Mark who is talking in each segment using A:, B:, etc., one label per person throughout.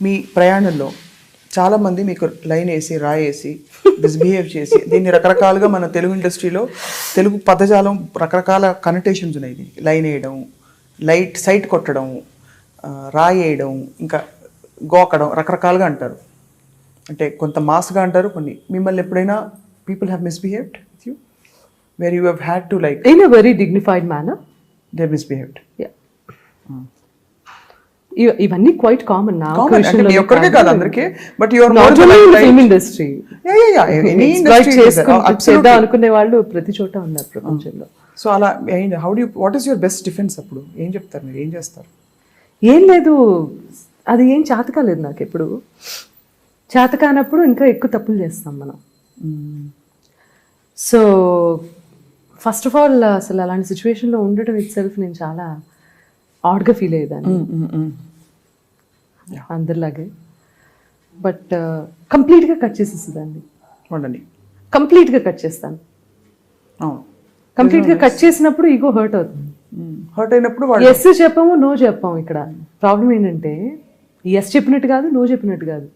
A: మీ ప్రయాణంలో చాలామంది మీకు లైన్ వేసి రాయేసి మిస్బిహేవ్ చేసి దీన్ని రకరకాలుగా మన తెలుగు ఇండస్ట్రీలో తెలుగు పదజాలం రకరకాల కనెక్టేషన్స్ ఉన్నాయి. దీనికి లైన్ వేయడం, సైట్ కొట్టడం, రాయేయడం, ఇంకా గోకడం రకరకాలుగా అంటారు. అంటే కొంత మాస్గా అంటారు కొన్ని. మిమ్మల్ని ఎప్పుడైనా people have misbehaved with you where you have had to like
B: in a very dignified manner
A: they misbehaved?
B: ఇవన్నీ క్వైట్ కామన్ నా
A: ఒక్కరికే కాదు అందరికీ. But you are
B: not only in film industry,
A: any industry
B: చేద్దాం అనుకునే వాళ్ళు ప్రతి చోట ఉన్నారు ప్రపంచంలో.
A: సో అలా how do you what is your best defence? అప్పుడు ఏం చెప్తారు మీరు? ఏం చేస్తారు?
B: ఏం లేదు, అది ఏం చేతకాలేదు నాకు ఎప్పుడు. చేతకానప్పుడు ఇంకా ఎక్కువ తప్పులు చేస్తాం మనం. సో ఫస్ట్ ఆఫ్ ఆల్ అసలు అలాంటి సిచ్యువేషన్లో ఉండడం ఇట్ సెల్ఫ్ నేను చాలా ఆడ్గా ఫీల్ అయ్యేదాన్ని అందరిలాగే. బట్ కంప్లీట్గా కట్ చేసేసేదాన్ని, కంప్లీట్గా కట్ చేస్తాను. కంప్లీట్గా కట్ చేసినప్పుడు ఈగో హర్ట్ అవుతుంది.
A: హర్ట్ అయినప్పుడు
B: ఎస్ చెప్పాము, నో చెప్పాము. ఇక్కడ ప్రాబ్లం ఏంటంటే ఎస్ చెప్పినట్టు కాదు, నో చెప్పినట్టు కాదు,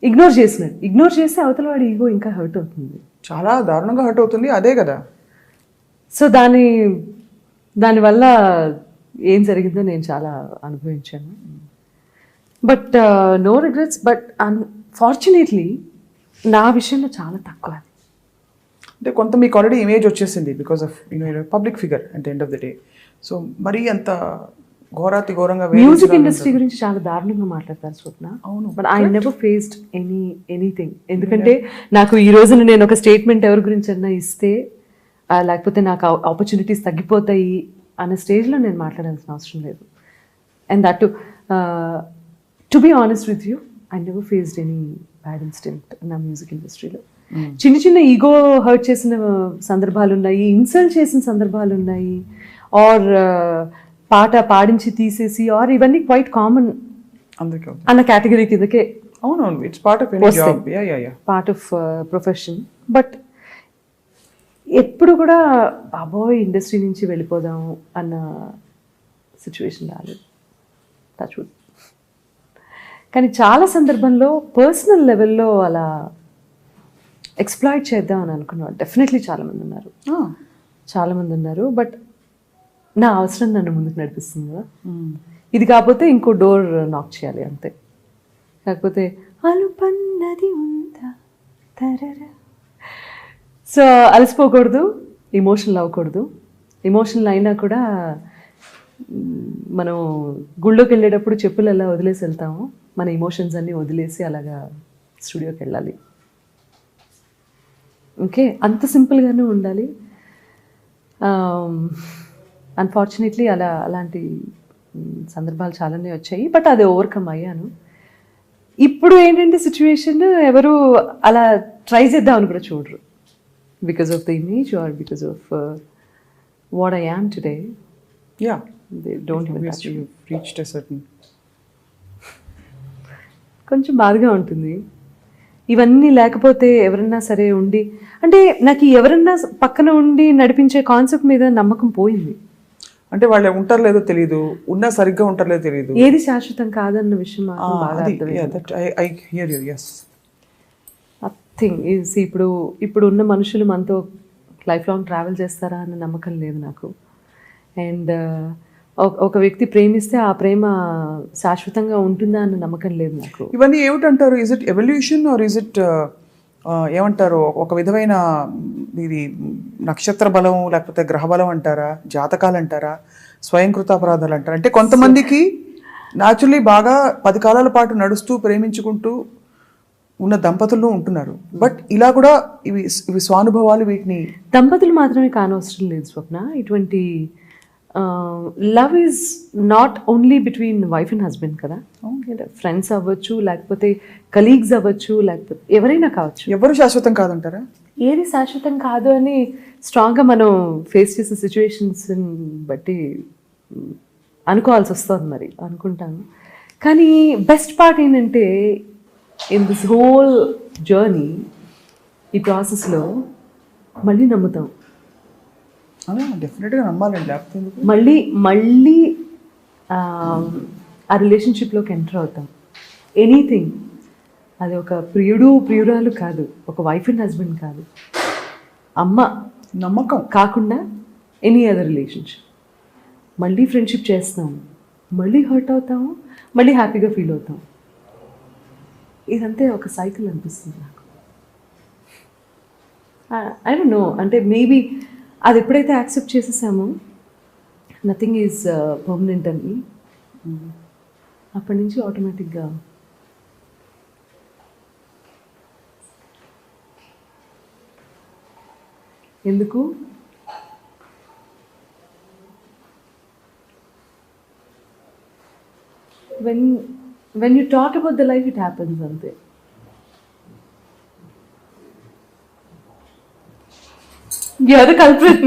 B: ఇగ్నోర్ చేసినట్టు. ఇగ్నోర్ చేస్తే అవతల వాడి ఈగో ఇంకా హర్ట్ అవుతుంది, చాలా
A: దారుణంగా హర్ట్ అవుతుంది. అదే కదా.
B: సో దానివల్ల ఏం జరిగిందో నేను చాలా అనుభవించాను. But no regrets. But unfortunately నా విషయంలో చాలా తక్కువ.
A: అంటే కొంత మీకు ఆల్రెడీ ఇమేజ్ వచ్చేసింది because of public figure at the end of the day. So మరీ అంత ఘోరంగా
B: మ్యూజిక్ ఇండస్ట్రీ గురించి చాలా దారుణంగా మాట్లాడతారు స్వప్న. అవును, but I never faced anything. ఎందుకంటే నాకు ఈ రోజున నేను ఒక స్టేట్మెంట్ ఎవరి గురించి అన్నా ఇస్తే లేకపోతే నాకు ఆపర్చునిటీస్ తగ్గిపోతాయి అనే స్టేజ్లో నేను మాట్లాడాల్సిన అవసరం లేదు. And that to be honest with you, I never faced any bad incident నా మ్యూజిక్ ఇండస్ట్రీలో. చిన్న చిన్న ఈగో హర్ట్ చేసిన సందర్భాలు ఉన్నాయి, ఇన్సల్ట్ చేసిన సందర్భాలు ఉన్నాయి, ఆర్ పాట పాడించి తీసేసి, ఆర్ ఇవన్నీ క్వైట్ కామన్ అన్న కేటగిరీ కిందకే.
A: అవునవును, it's part of any job,
B: part of profession. But ఎప్పుడు కూడా బాబోయ్ ఇండస్ట్రీ నుంచి వెళ్ళిపోదాం అన్న సిచ్యువేషన్ రాలేదు, టచ్ వుడ్. కానీ చాలా సందర్భంలో పర్సనల్ లెవెల్లో అలా ఎక్స్ప్లాయిట్ చేద్దాం అని అనుకున్నారు డెఫినెట్లీ చాలామంది ఉన్నారు. బట్ నా అవసరం నన్ను ముందుకు నడిపిస్తుంది కదా. ఇది కాకపోతే ఇంకో డోర్ నాక్ చేయాలి అంతే. కాకపోతే అలుపన్నది ఉందా తరరా. సో అలసిపోకూడదు, ఎమోషనల్ అవ్వకూడదు. ఎమోషనల్ అయినా కూడా మనం గుళ్ళోకి వెళ్ళేటప్పుడు చెప్పులు ఎలా వదిలేసి వెళ్తామో, మన ఎమోషన్స్ అన్నీ వదిలేసి అలాగా స్టూడియోకి వెళ్ళాలి. ఓకే, అంత సింపుల్గానే ఉండాలి. అన్ఫార్చునేట్లీ అలాంటి సందర్భాలు చాలానే వచ్చాయి. బట్ అది ఓవర్కమ్ అయ్యాను. ఇప్పుడు ఏంటంటే సిచ్యువేషన్ ఎవరు అలా ట్రై చేద్దామని కూడా చూడరు, because of the image are because of what I am today. They don't even touch you.
A: Reached a certain.
B: కొంచెం బాధగా ఉంటుంది. ఇవన్నీ లేకపోతే ఎవరన్నా సరే ఉండి, అంటే నాకు ఎవరన్నా పక్కన ఉండి నడిపించే కాన్సెప్ట్ మీద నమ్మకం పోయింది.
A: అంటే వాళ్ళు ఉంటారు లేదో తెలియదు, ఉన్నా సరిగ్గా ఉంటారు లేదో తెలియదు,
B: ఏది శాశ్వతం కాదన్న విషయం మాత్రం బాగా నథింగ్ ఈజ్. ఇప్పుడు ఉన్న మనుషులు మనతో లైఫ్ లాంగ్ ట్రావెల్ చేస్తారా అన్న నమ్మకం లేదు నాకు. అండ్ ఒక వ్యక్తి ప్రేమిస్తే ఆ ప్రేమ శాశ్వతంగా ఉంటుందా అన్న నమ్మకం లేదు నాకు.
A: ఇవన్నీ ఏమిటంటారు? Is it evolution or is it ఏమంటారు, ఒక విధమైన ఇది నక్షత్ర బలం లేకపోతే గ్రహ బలం అంటారా, జాతకాలు అంటారా, స్వయంకృతాపరాధాలు అంటారా? అంటే కొంతమందికి న్యాచురల్లీ బాగా 10 కాలాల పాటు నడుస్తూ ప్రేమించుకుంటూ ఉన్న దంపతులు ఉంటున్నారు. బట్ ఇలా కూడా ఇవి స్వానుభవాలు. వీటిని
B: దంపతులు మాత్రమే కానవసరం లేదు స్వప్న. ఇటువంటి love is not only between wife and husband కదా. ఫ్రెండ్స్ అవ్వచ్చు, లేకపోతే కలీగ్స్ అవ్వచ్చు, లేకపోతే ఎవరైనా కావచ్చు.
A: ఎవరు శాశ్వతం కాదంటారా?
B: ఏది శాశ్వతం కాదు అని స్ట్రాంగ్గా మనం ఫేస్ చేసే సిచ్యువేషన్స్ బట్టి అనుకోవాల్సి వస్తుంది. మరి అనుకుంటాను. కానీ బెస్ట్ పార్ట్ ఏంటంటే ఇన్ దిస్ హోల్ జర్నీ, ఈ ప్రాసెస్లో మళ్ళీ నమ్ముతాం.
A: డెఫినెట్గా నమ్మాలండి.
B: మళ్ళీ ఆ రిలేషన్షిప్లోకి ఎంటర్ అవుతాం. ఎనీథింగ్, అది ఒక ప్రియురాలు కాదు, ఒక వైఫ్ అండ్ హస్బెండ్ కాదు, అమ్మ
A: నమ్మకం
B: కాకుండా ఎనీ అదర్ రిలేషన్షిప్. మళ్ళీ ఫ్రెండ్షిప్ చేస్తాము, మళ్ళీ హర్ట్ అవుతాము, మళ్ళీ హ్యాపీగా ఫీల్ అవుతాం. ఇదంతే ఒక సైకిల్ అనిపిస్తుంది నాకు. ఐ డోంట్ నో, అంటే మేబీ అది ఎప్పుడైతే యాక్సెప్ట్ చేసేసామో నథింగ్ ఈజ్ పర్మనెంట్ అని, అప్పటి నుంచి ఆటోమేటిక్గా ఎందుకు when you talk about the life, it happens అంతే. You are the culprit.